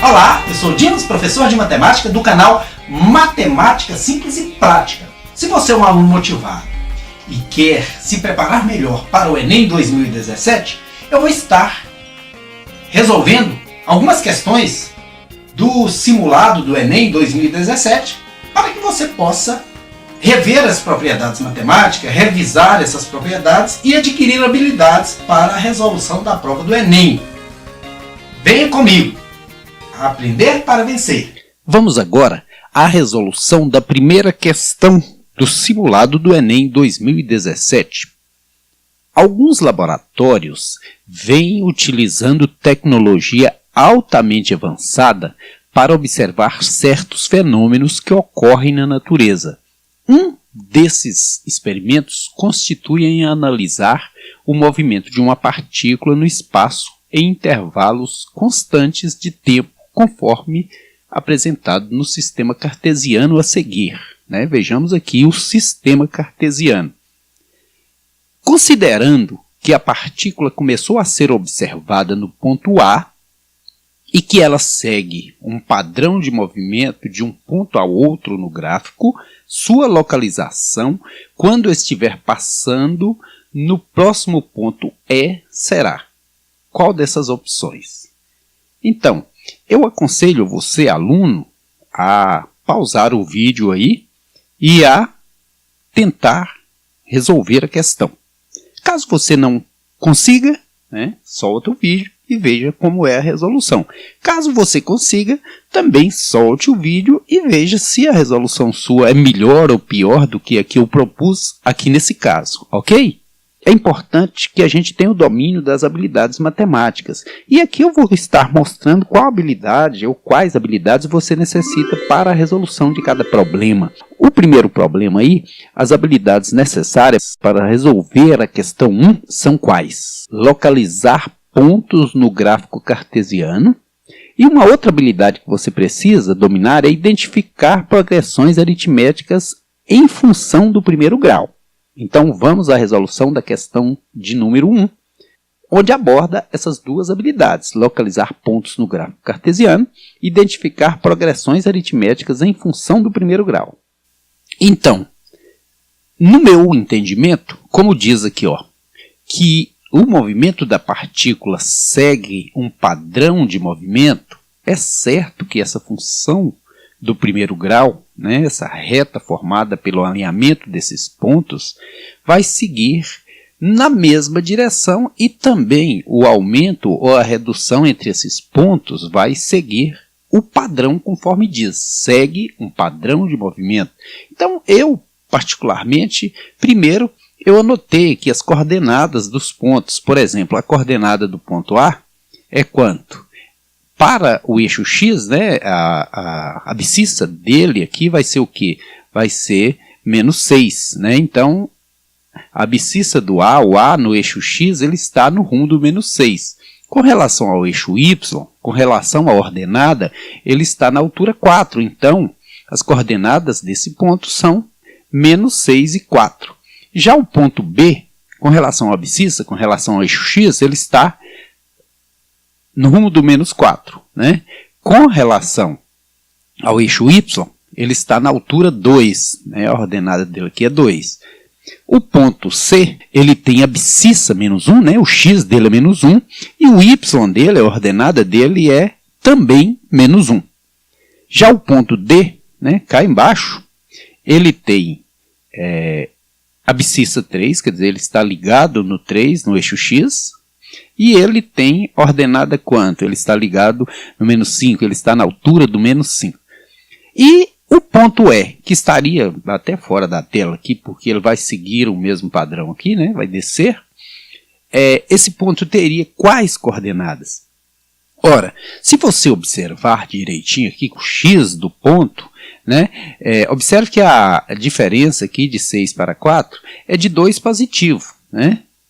Olá, eu sou o Dimas, professor de matemática do canal Matemática Simples e Prática. Se você é um aluno motivado e quer se preparar melhor para o Enem 2017, eu vou estar resolvendo algumas questões do simulado do Enem 2017 para que você possa rever as propriedades matemáticas, revisar essas propriedades e adquirir habilidades para a resolução da prova do Enem. Venha comigo! Aprender para vencer. Vamos agora à resolução da primeira questão do simulado do Enem 2017. Alguns laboratórios vêm utilizando tecnologia altamente avançada para observar certos fenômenos que ocorrem na natureza. Um desses experimentos constitui em analisar o movimento de uma partícula no espaço em intervalos constantes de tempo, conforme apresentado no sistema cartesiano a seguir. Vejamos aqui o sistema cartesiano. Considerando que a partícula começou a ser observada no ponto A e que ela segue um padrão de movimento de um ponto ao outro no gráfico, sua localização, quando estiver passando no próximo ponto E, será. Qual dessas opções? Então, eu aconselho você, aluno, a pausar o vídeo aí e a tentar resolver a questão. Caso você não consiga, solta o vídeo e veja como é a resolução. Caso você consiga, também solte o vídeo e veja se a resolução sua é melhor ou pior do que a que eu propus aqui nesse caso, ok? É importante que a gente tenha o domínio das habilidades matemáticas. E aqui eu vou estar mostrando qual habilidade ou quais habilidades você necessita para a resolução de cada problema. O primeiro problema aí, as habilidades necessárias para resolver a questão 1 são quais? Localizar pontos no gráfico cartesiano. E uma outra habilidade que você precisa dominar é identificar progressões aritméticas em função do primeiro grau. Então, vamos à resolução da questão de número 1, onde aborda essas duas habilidades, localizar pontos no gráfico cartesiano e identificar progressões aritméticas em função do primeiro grau. Então, no meu entendimento, como diz aqui, que o movimento da partícula segue um padrão de movimento, é certo que essa função do primeiro grau, essa reta formada pelo alinhamento desses pontos, vai seguir na mesma direção e também o aumento ou a redução entre esses pontos vai seguir o padrão conforme diz, segue um padrão de movimento. Então eu, particularmente, primeiro eu anotei aqui as coordenadas dos pontos. Por exemplo, a coordenada do ponto A é quanto? Para o eixo X, a abscissa dele aqui vai ser o quê? Vai ser menos 6. Então, a abscissa do A, o A no eixo X, ele está no rumo do menos 6. Com relação ao eixo Y, com relação à ordenada, ele está na altura 4. Então, as coordenadas desse ponto são menos 6 e 4. Já o ponto B, com relação à abscissa, com relação ao eixo X, ele está no rumo do menos 4. Com relação ao eixo Y, ele está na altura 2. A ordenada dele aqui é 2. O ponto C, ele tem abscissa menos 1, o X dele é menos 1, e o Y dele, a ordenada dele é também menos 1. Já o ponto D, cá embaixo, ele tem abscissa 3, quer dizer, ele está ligado no 3, no eixo X, e ele tem ordenada quanto? Ele está ligado no menos 5, ele está na altura do menos 5. E o ponto E, que estaria até fora da tela aqui, porque ele vai seguir o mesmo padrão aqui, vai descer. Esse ponto teria quais coordenadas? Ora, se você observar direitinho aqui com o X do ponto, observe que a diferença aqui de 6 para 4 é de 2 positivo,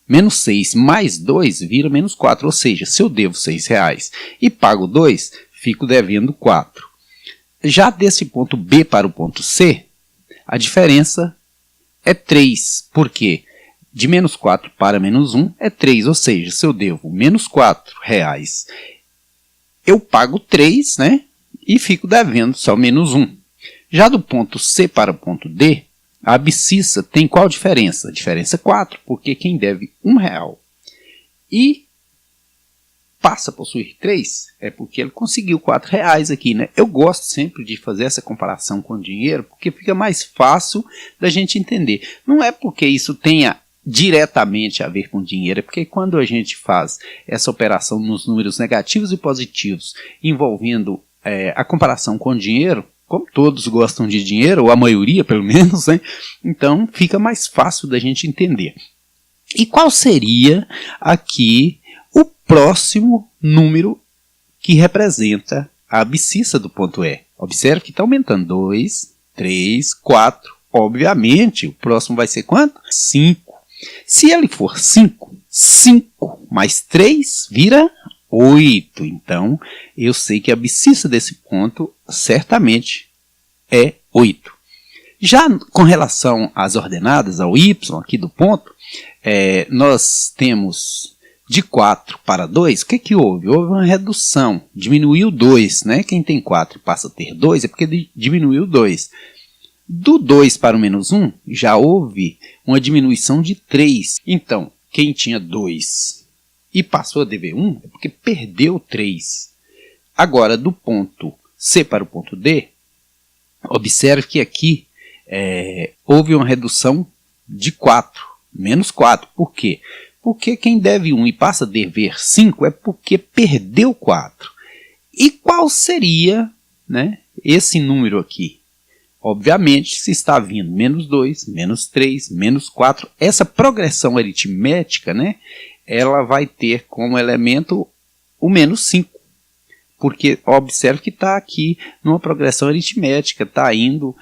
Menos 6 mais 2 vira menos 4, ou seja, se eu devo R$6 e pago 2, fico devendo 4. Já desse ponto B para o ponto C, a diferença é 3, porque de menos 4 para menos 1 é 3, ou seja, se eu devo menos R$4 eu pago 3, né? E fico devendo só menos 1. Já do ponto C para o ponto D, a abscissa tem qual diferença? A diferença é 4, porque quem deve R$1 e passa a possuir 3, é porque ele conseguiu R$4 aqui, né? Eu gosto sempre de fazer essa comparação com o dinheiro, porque fica mais fácil da gente entender. Não é porque isso tenha diretamente a ver com dinheiro, é porque quando a gente faz essa operação nos números negativos e positivos, envolvendo a comparação com o dinheiro, como todos gostam de dinheiro, ou a maioria pelo menos, né? Então fica mais fácil da gente entender. E qual seria aqui o próximo número que representa a abscissa do ponto E? Observe que está aumentando. 2, 3, 4. Obviamente, o próximo vai ser quanto? 5. Se ele for 5, 5 mais 3 vira 8. Então, eu sei que a abscissa desse ponto certamente é 8. Já com relação às ordenadas, ao y aqui do ponto, nós temos de 4 para 2, o que houve? Houve uma redução, diminuiu 2, né? Quem tem 4 e passa a ter 2 é porque diminuiu 2. Do 2 para o menos 1, já houve uma diminuição de 3. Então, quem tinha 2 e passou a dever 1 é porque perdeu 3. Agora, do ponto C para o ponto D, observe que aqui houve uma redução de 4, menos 4. Por quê? Porque quem deve 1 e passa a dever 5 é porque perdeu 4. E qual seria, né, esse número aqui? Obviamente, se está vindo menos 2, menos 3, menos 4, essa progressão aritmética, né, ela vai ter como elemento o menos 5. Porque observe que está aqui numa progressão aritmética, está indo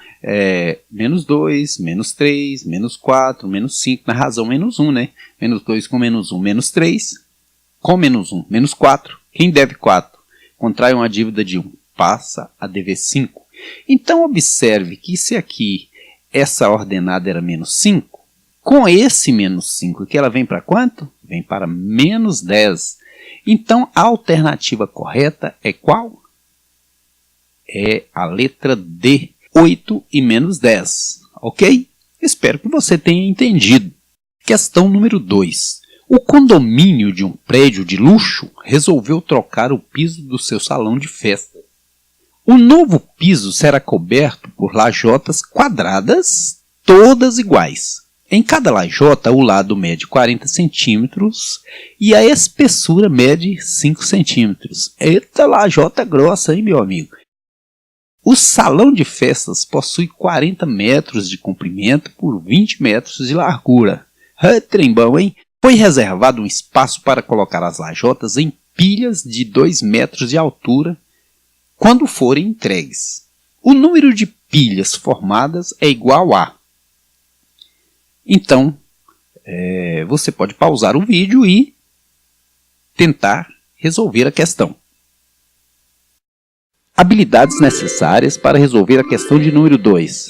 menos 2, menos 3, menos 4, menos 5, na razão menos 1, né? Menos 2 com menos 1, menos 3, com menos 1, menos 4. Quem deve 4 contrai uma dívida de 1, passa a dever 5. Então observe que se aqui essa ordenada era menos 5, com esse menos 5 aqui ela vem para quanto? Vem para menos 10. Então, a alternativa correta é qual? É a letra D, 8 e menos 10, ok? Espero que você tenha entendido. Questão número 2. O condomínio de um prédio de luxo resolveu trocar o piso do seu salão de festa. O novo piso será coberto por lajotas quadradas, todas iguais. Em cada lajota, o lado mede 40 centímetros e a espessura mede 5 centímetros. Eita, lajota grossa, hein, meu amigo? O salão de festas possui 40 metros de comprimento por 20 metros de largura. Trembão, hein? Foi reservado um espaço para colocar as lajotas em pilhas de 2 metros de altura quando forem entregues. O número de pilhas formadas é igual a... Então, você pode pausar o vídeo e tentar resolver a questão. Habilidades necessárias para resolver a questão de número 2.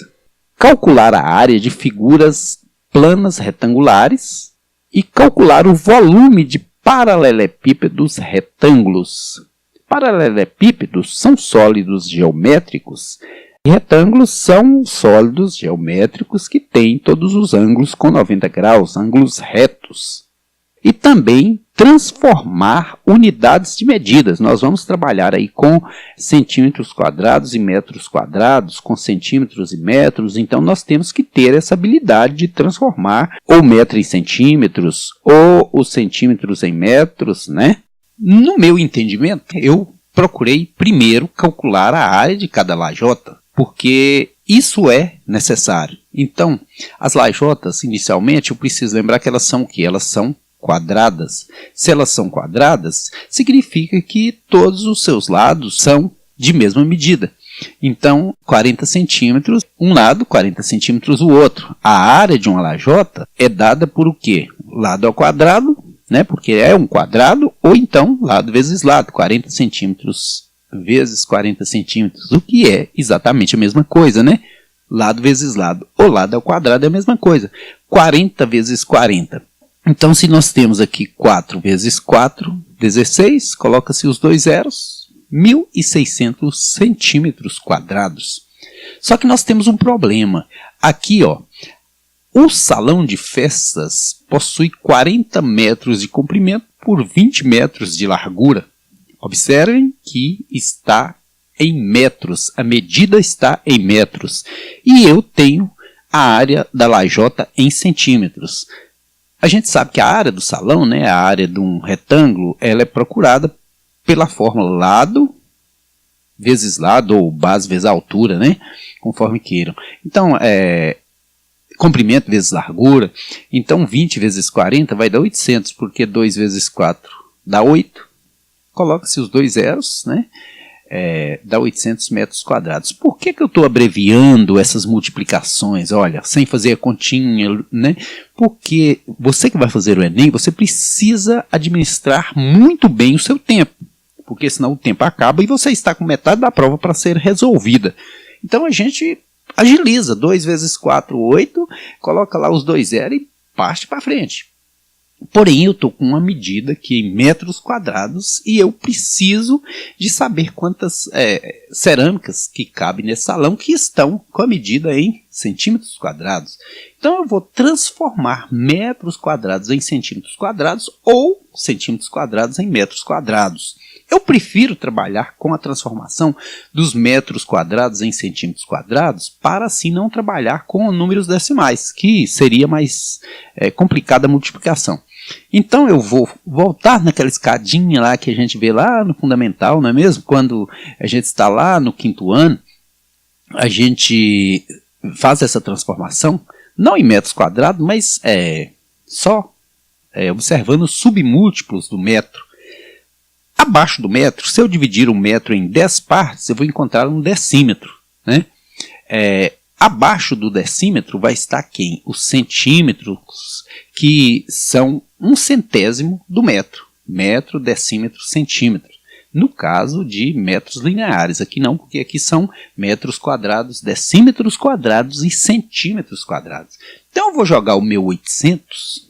Calcular a área de figuras planas retangulares e calcular o volume de paralelepípedos retângulos. Paralelepípedos são sólidos geométricos e retângulos são sólidos geométricos que têm todos os ângulos com 90 graus, ângulos retos. E também transformar unidades de medidas. Nós vamos trabalhar aí com centímetros quadrados e metros quadrados, com centímetros e metros. Então nós temos que ter essa habilidade de transformar o metro em centímetros ou os centímetros em metros, né? No meu entendimento, eu procurei primeiro calcular a área de cada lajota, porque isso é necessário. Então, as lajotas, inicialmente, eu preciso lembrar que elas são o quê? Elas são quadradas. Se elas são quadradas, significa que todos os seus lados são de mesma medida. Então, 40 centímetros um lado, 40 centímetros o outro. A área de uma lajota é dada por o quê? Lado ao quadrado, né? Porque é um quadrado, ou então lado vezes lado, 40 centímetros vezes 40 centímetros, o que é exatamente a mesma coisa, né? Lado vezes lado, ou lado ao quadrado é a mesma coisa. 40 vezes 40. Então, se nós temos aqui 4 vezes 4, 16, coloca-se os dois zeros, 1.600 centímetros quadrados. Só que nós temos um problema. Aqui, ó, o salão de festas possui 40 metros de comprimento por 20 metros de largura. Observem que está em metros, a medida está em metros. E eu tenho a área da lajota em centímetros. A gente sabe que a área do salão, né, a área de um retângulo, ela é procurada pela fórmula lado vezes lado ou base vezes altura, né, conforme queiram. Então, comprimento vezes largura. Então, 20 vezes 40 vai dar 800, porque 2 vezes 4 dá 8. Coloca-se os dois zeros, né? Dá 800 metros quadrados. Por que eu estou abreviando essas multiplicações? Olha, sem fazer a continha, né? Porque você que vai fazer o Enem, você precisa administrar muito bem o seu tempo. Porque senão o tempo acaba e você está com metade da prova para ser resolvida. Então a gente agiliza. 2 vezes 4, 8. Coloca lá os dois zeros e parte para frente. Porém, eu estou com uma medida aqui em metros quadrados e eu preciso de saber quantas cerâmicas que cabem nesse salão que estão com a medida em centímetros quadrados. Então, eu vou transformar metros quadrados em centímetros quadrados ou centímetros quadrados em metros quadrados. Eu prefiro trabalhar com a transformação dos metros quadrados em centímetros quadrados para assim não trabalhar com números decimais, que seria mais complicada a multiplicação. Então eu vou voltar naquela escadinha lá que a gente vê lá no fundamental, não é mesmo? Quando a gente está lá no 5º ano, a gente faz essa transformação, não em metros quadrados, mas só observando os submúltiplos do metro. Abaixo do metro, se eu dividir um metro em 10 partes, eu vou encontrar um decímetro, né? Abaixo do decímetro vai estar quem? Os centímetros, que são 1/100º do metro. Metro, decímetro, centímetro. No caso de metros lineares. Aqui não, porque aqui são metros quadrados, decímetros quadrados e centímetros quadrados. Então eu vou jogar o meu 800,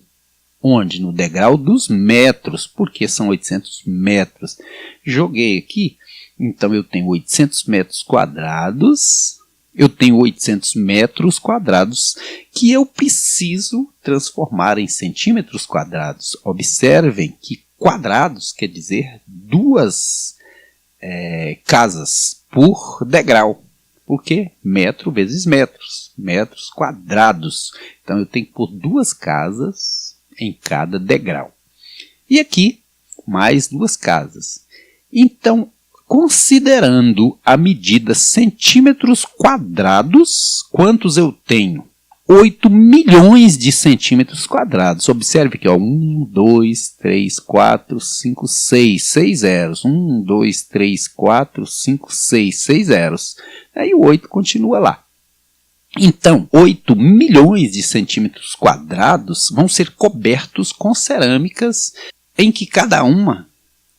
onde? No degrau dos metros, porque são 800 metros. Joguei aqui, então eu tenho 800 metros quadrados. Eu tenho 800 metros quadrados que eu preciso transformar em centímetros quadrados. Observem que quadrados quer dizer 2 casas por degrau. Por quê? Metro vezes metros. Metros quadrados. Então eu tenho que pôr 2 casas em cada degrau. E aqui, mais 2 casas. Então, considerando a medida centímetros quadrados, quantos eu tenho? 8 milhões de centímetros quadrados. Observe que 1, 2, 3, 4, 5, 6. 6 zeros. 1, 2, 3, 4, 5, 6. 6 zeros. Aí o 8 continua lá. Então, 8 milhões de centímetros quadrados vão ser cobertos com cerâmicas em que cada uma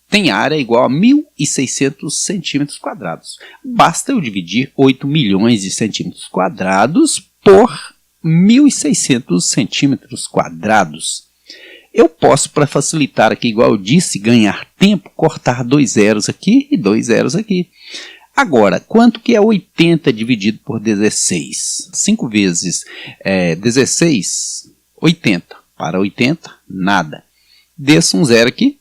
tem área igual a 1.600 centímetros quadrados. Basta eu dividir 8 milhões de centímetros quadrados por 1.600 centímetros quadrados. Eu posso, para facilitar aqui, igual eu disse, ganhar tempo, cortar 2 zeros aqui e 2 zeros aqui. Agora, quanto que é 80 dividido por 16? 5 vezes 16, 80. Para 80, nada. Desça um zero aqui.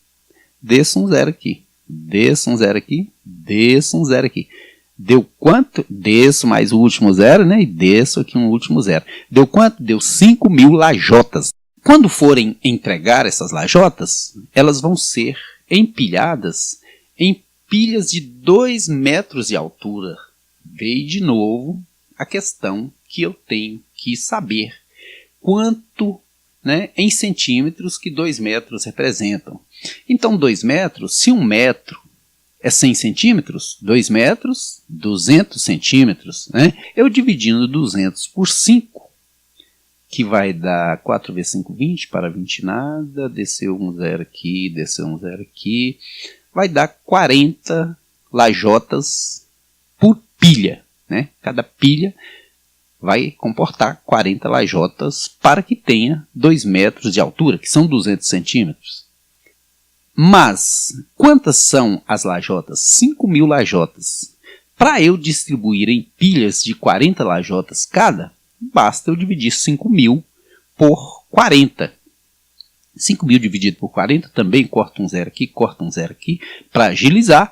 Desça um zero aqui, desça um zero aqui, desça um zero aqui. Deu quanto? Desço mais o último zero, né? E desço aqui um último zero. Deu quanto? Deu 5.000 lajotas. Quando forem entregar essas lajotas, elas vão ser empilhadas em pilhas de 2 metros de altura. Veio de novo a questão que eu tenho que saber. Quanto, né, em centímetros que 2 metros representam. Então, 2 metros, se 1 metro é 100 centímetros, 2 metros, 200 centímetros, né? Eu dividindo 200 por 5, que vai dar 4 vezes 5, 20, para 20 nada, desceu um zero aqui, desceu um zero aqui, vai dar 40 lajotas por pilha, né? Cada pilha vai comportar 40 lajotas para que tenha 2 metros de altura, que são 200 centímetros. Mas, quantas são as lajotas? 5.000 lajotas. Para eu distribuir em pilhas de 40 lajotas cada, basta eu dividir 5.000 por 40. 5.000 dividido por 40, também corta um zero aqui, para agilizar.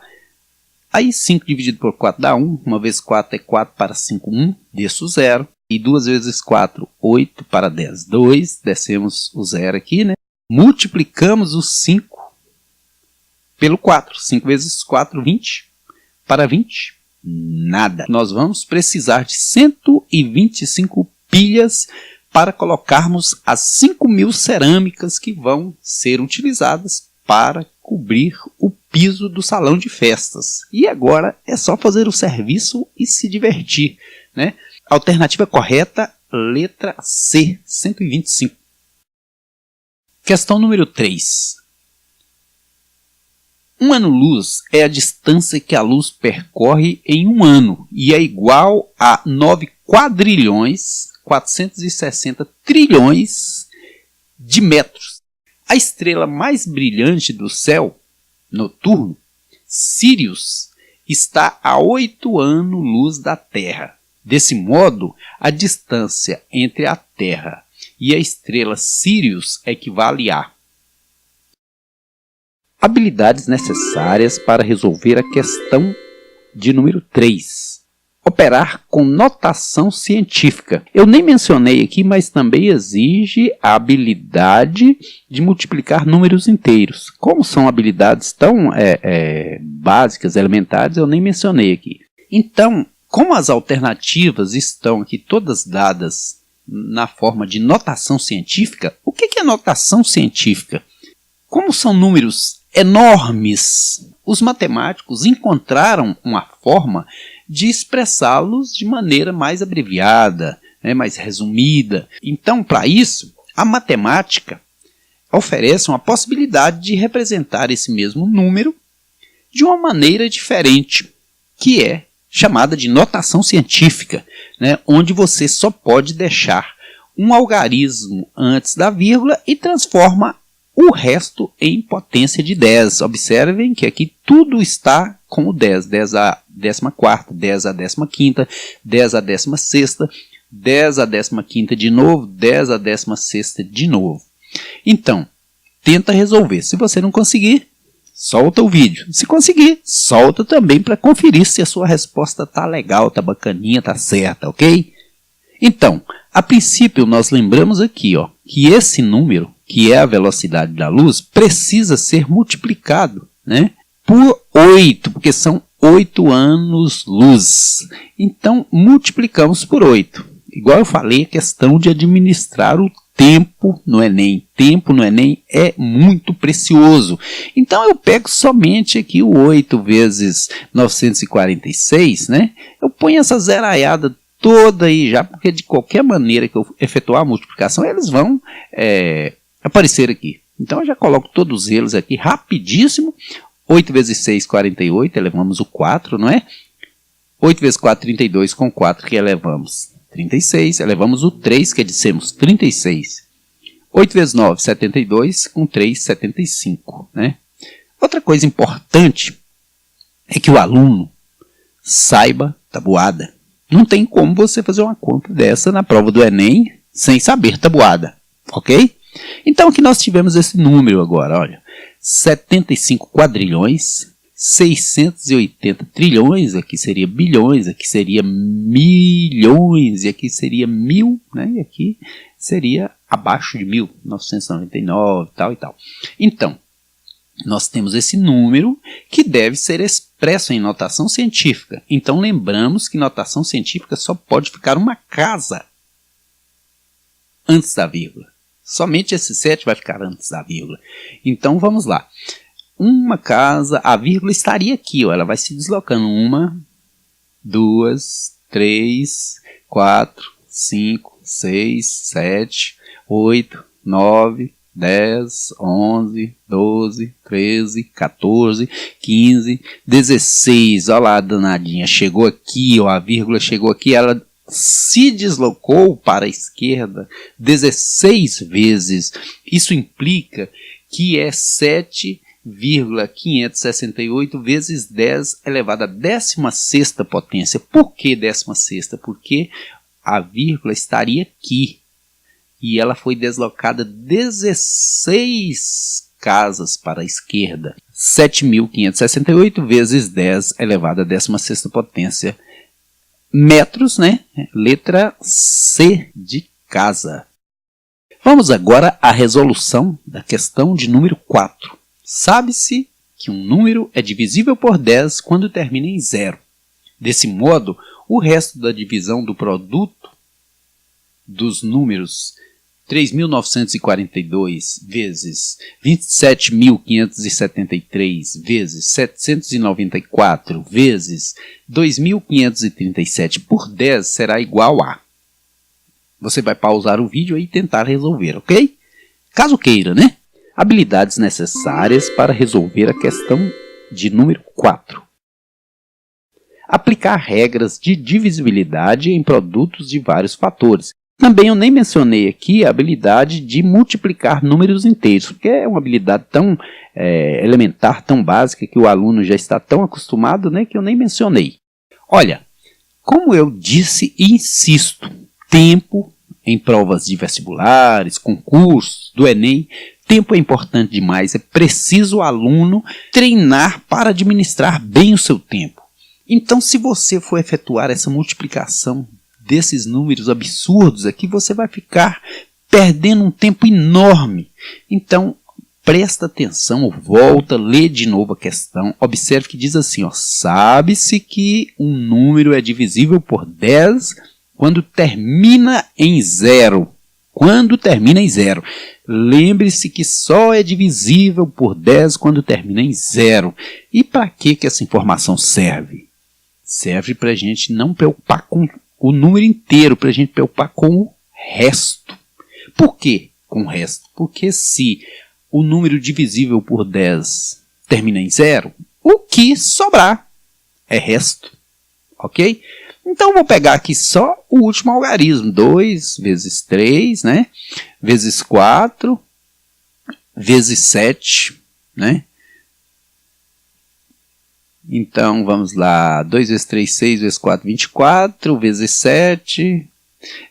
Aí 5 dividido por 4 dá 1, 1 vezes 4 é 4 para 5, 1, desço o zero. E 2 vezes 4, 8 para 10, 2, descemos o zero aqui, né? Multiplicamos o 5 pelo 4, 5 vezes 4, 20, para 20, nada. Nós vamos precisar de 125 pilhas para colocarmos as 5.000 cerâmicas que vão ser utilizadas para cobrir o piso do salão de festas. E agora é só fazer o serviço e se divertir, né? Alternativa correta, letra C, 125. Questão número 3. Um ano-luz é a distância que a luz percorre em um ano e é igual a 9 quadrilhões 460 trilhões de metros. A estrela mais brilhante do céu noturno, Sirius, está a 8 anos-luz da Terra. Desse modo, a distância entre a Terra e a estrela Sirius equivale a habilidades necessárias para resolver a questão de número 3. Operar com notação científica. Eu nem mencionei aqui, mas também exige a habilidade de multiplicar números inteiros. Como são habilidades tão básicas, elementares, eu nem mencionei aqui. Então, como as alternativas estão aqui todas dadas na forma de notação científica, o que é notação científica? Como são números enormes, os matemáticos encontraram uma forma de expressá-los de maneira mais abreviada, mais resumida. Então, para isso, a matemática oferece uma possibilidade de representar esse mesmo número de uma maneira diferente, que é chamada de notação científica, onde você só pode deixar um algarismo antes da vírgula e transforma o resto em potência de 10. Observem que aqui tudo está com o 10. 10 a 14ª, 10 a 15ª, 10 a 16ª, 10 a 15ª de novo, 10 a 16ª de novo. Então, tenta resolver. Se você não conseguir, solta o vídeo. Se conseguir, solta também para conferir se a sua resposta está legal, está bacaninha, está certa, ok? Então, a princípio nós lembramos aqui, que esse número, que é a velocidade da luz, precisa ser multiplicado, por 8, porque são 8 anos-luz. Então, multiplicamos por 8. Igual eu falei, a questão de administrar o tempo no Enem. Tempo no Enem é muito precioso. Então, eu pego somente aqui o 8 vezes 946, Eu ponho essa zeraiada toda aí já, porque de qualquer maneira que eu efetuar a multiplicação, eles vão aparecer aqui. Então, eu já coloco todos eles aqui rapidíssimo. 8 vezes 6, 48, elevamos o 4, não é? 8 vezes 4, 32, com 4 que elevamos 36, elevamos o 3, que dissemos 36. 8 vezes 9, 72, com 3, 75, Outra coisa importante é que o aluno saiba tabuada. Não tem como você fazer uma conta dessa na prova do Enem sem saber tabuada, ok? Então aqui nós tivemos esse número agora, olha, 75 quadrilhões, 680 trilhões, aqui seria bilhões, aqui seria milhões, e aqui seria mil, e aqui seria abaixo de 1.000, 999, tal e tal. Então, nós temos esse número que deve ser expresso em notação científica. Então, lembramos que notação científica só pode ficar uma casa antes da vírgula. Somente esse 7 vai ficar antes da vírgula. Então, vamos lá. Uma casa, a vírgula estaria aqui, ela vai se deslocando. 1, 2, 3, 4, 5, 6, 7, 8, 9, 10, 11, 12, 13, 14, 15, 16. Olha lá a danadinha, chegou aqui, a vírgula chegou aqui, ela se deslocou para a esquerda 16 vezes. Isso implica que é 7 7.568 vezes 10 elevado à 16ª potência. Por que 16ª? Porque a vírgula estaria aqui e ela foi deslocada 16 casas para a esquerda. 7.568 vezes 10 elevado à 16ª potência. Metros, né? Letra C de casa. Vamos agora à resolução da questão de número 4. Sabe-se que um número é divisível por 10 quando termina em 0. Desse modo, o resto da divisão do produto dos números 3.942 vezes 27.573 vezes 794 vezes 2.537 por 10 será igual a... Você vai pausar o vídeo e tentar resolver, ok? Caso queira, né? Habilidades necessárias para resolver a questão de número 4. Aplicar regras de divisibilidade em produtos de vários fatores. Também eu nem mencionei aqui a habilidade de multiplicar números inteiros, porque é uma habilidade tão elementar, tão básica, que o aluno já está tão acostumado, né, que eu nem mencionei. Olha, como eu disse e insisto, tempo em provas de vestibulares, concursos, do Enem, tempo é importante demais, é preciso o aluno treinar para administrar bem o seu tempo. Então, se você for efetuar essa multiplicação desses números absurdos aqui, você vai ficar perdendo um tempo enorme. Então, presta atenção, volta, lê de novo a questão, observe que diz assim, ó, sabe-se que um número é divisível por 10 quando termina em 0. Quando termina em 0. Lembre-se que só é divisível por 10 quando termina em 0. E para que essa informação serve? Serve para a gente não preocupar com o número inteiro, para a gente preocupar com o resto. Por que com o resto? Porque se o número divisível por 10 termina em 0, o que sobrar é resto. Ok? Então, vou pegar aqui só o último algarismo. 2 vezes 3, né? Vezes 4, vezes 7, né? Então, vamos lá. 2 vezes 3, 6, vezes 4, 24, vezes 7.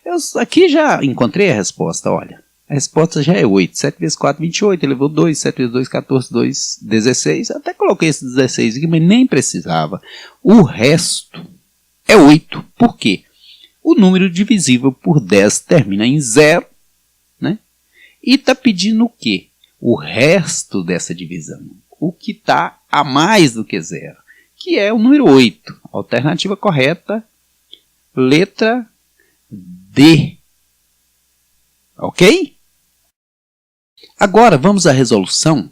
Eu aqui já encontrei a resposta, olha. A resposta já é 8. 7 vezes 4, 28. Elevou 2. 7 vezes 2, 14. 2, 16. Até coloquei esse 16 aqui, mas nem precisava. O resto é 8. Por quê? O número divisível por 10 termina em 0, né? E está pedindo o quê? O resto dessa divisão. O que está a mais do que 0. Que é o número 8. Alternativa correta, letra D. Ok? Agora vamos à resolução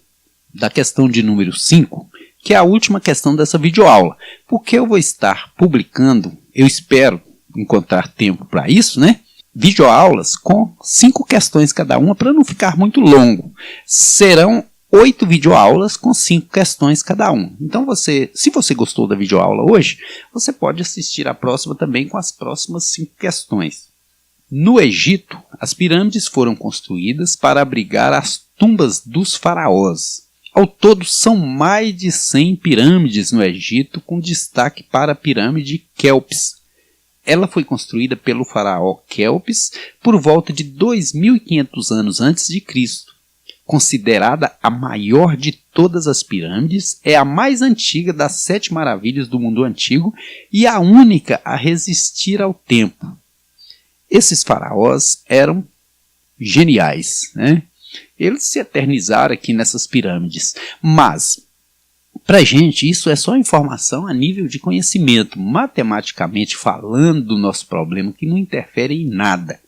da questão de número 5, que é a última questão dessa videoaula. Porque eu vou estar publicando, eu espero encontrar tempo para isso, né? Videoaulas com 5 questões cada uma, para não ficar muito longo. Serão 8 videoaulas com 5 questões cada uma. Então, se você gostou da videoaula hoje, você pode assistir a próxima também com as próximas 5 questões. No Egito, as pirâmides foram construídas para abrigar as tumbas dos faraós. Ao todo, são mais de 100 pirâmides no Egito, com destaque para a pirâmide Quéops. Ela foi construída pelo faraó Quéops por volta de 2.500 anos antes de Cristo. Considerada a maior de todas as pirâmides, é a mais antiga das 7 maravilhas do mundo antigo e a única a resistir ao tempo. Esses faraós eram geniais, né? Eles se eternizaram aqui nessas pirâmides, mas para a gente isso é só informação a nível de conhecimento, matematicamente falando do nosso problema, que não interfere em nada.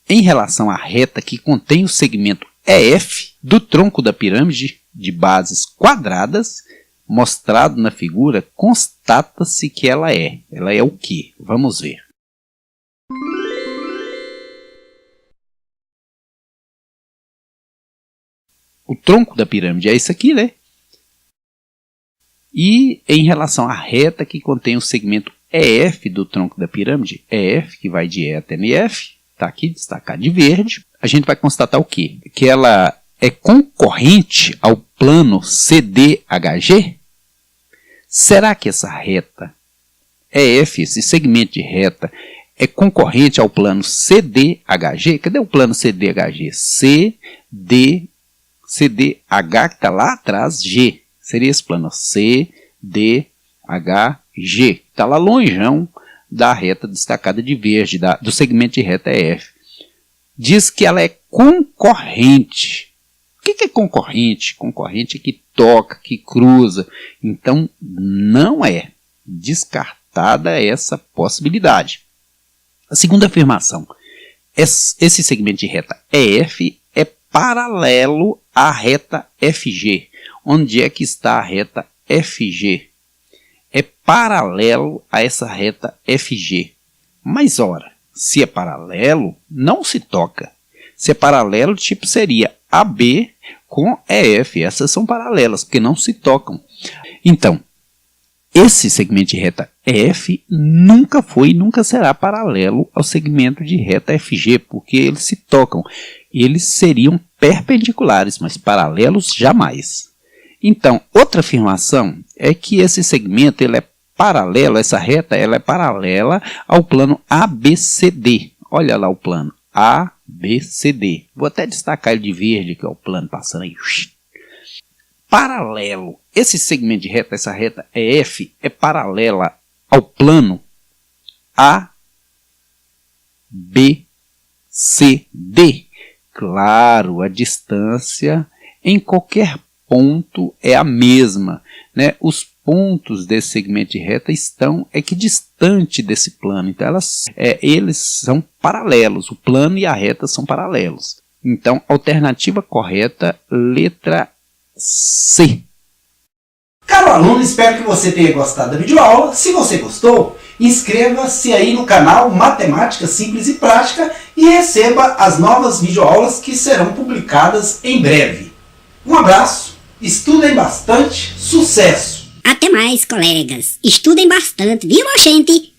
Em relação à reta que contém o segmento EF do tronco da pirâmide de bases quadradas, mostrado na figura, constata-se que ela é. Ela é o quê? Vamos ver. O tronco da pirâmide é isso aqui, né? E em relação à reta que contém o segmento EF do tronco da pirâmide, EF, que vai de E até NF, está aqui destacado de verde, a gente vai constatar o quê? Que ela é concorrente ao plano CDHG? Será que essa reta EF, esse segmento de reta, é concorrente ao plano CDHG? Cadê o plano CDHG? CDH que está lá atrás, G. Seria esse plano CDHG, que está lá longeão da reta destacada de verde, do segmento de reta EF. Diz que ela é concorrente. O que é concorrente? Concorrente é que toca, que cruza. Então, não é descartada essa possibilidade. A segunda afirmação. Esse segmento de reta EF é paralelo à reta FG. Onde é que está a reta FG? É paralelo a essa reta FG. Mas, ora, se é paralelo, não se toca. Se é paralelo, tipo seria AB com EF. Essas são paralelas, porque não se tocam. Então, esse segmento de reta EF nunca foi e nunca será paralelo ao segmento de reta FG, porque eles se tocam. Eles seriam perpendiculares, mas paralelos jamais. Então, outra afirmação é que esse segmento ele é paralelo, essa reta ela é paralela ao plano ABCD. Olha lá o plano ABCD. Vou até destacar ele de verde, que é o plano passando aí. Paralelo. Esse segmento de reta, essa reta EF, é paralela ao plano ABCD. Claro, a distância em qualquer ponto é a mesma, né? Os pontos desse segmento de reta estão equidistante desse plano. Então, eles são paralelos. O plano e a reta são paralelos. Então, alternativa correta, letra C. Caro aluno, espero que você tenha gostado da videoaula. Se você gostou, inscreva-se aí no canal Matemática Simples e Prática e receba as novas videoaulas que serão publicadas em breve. Um abraço, estudem bastante, sucesso! Até mais, colegas. Estudem bastante, viu, gente?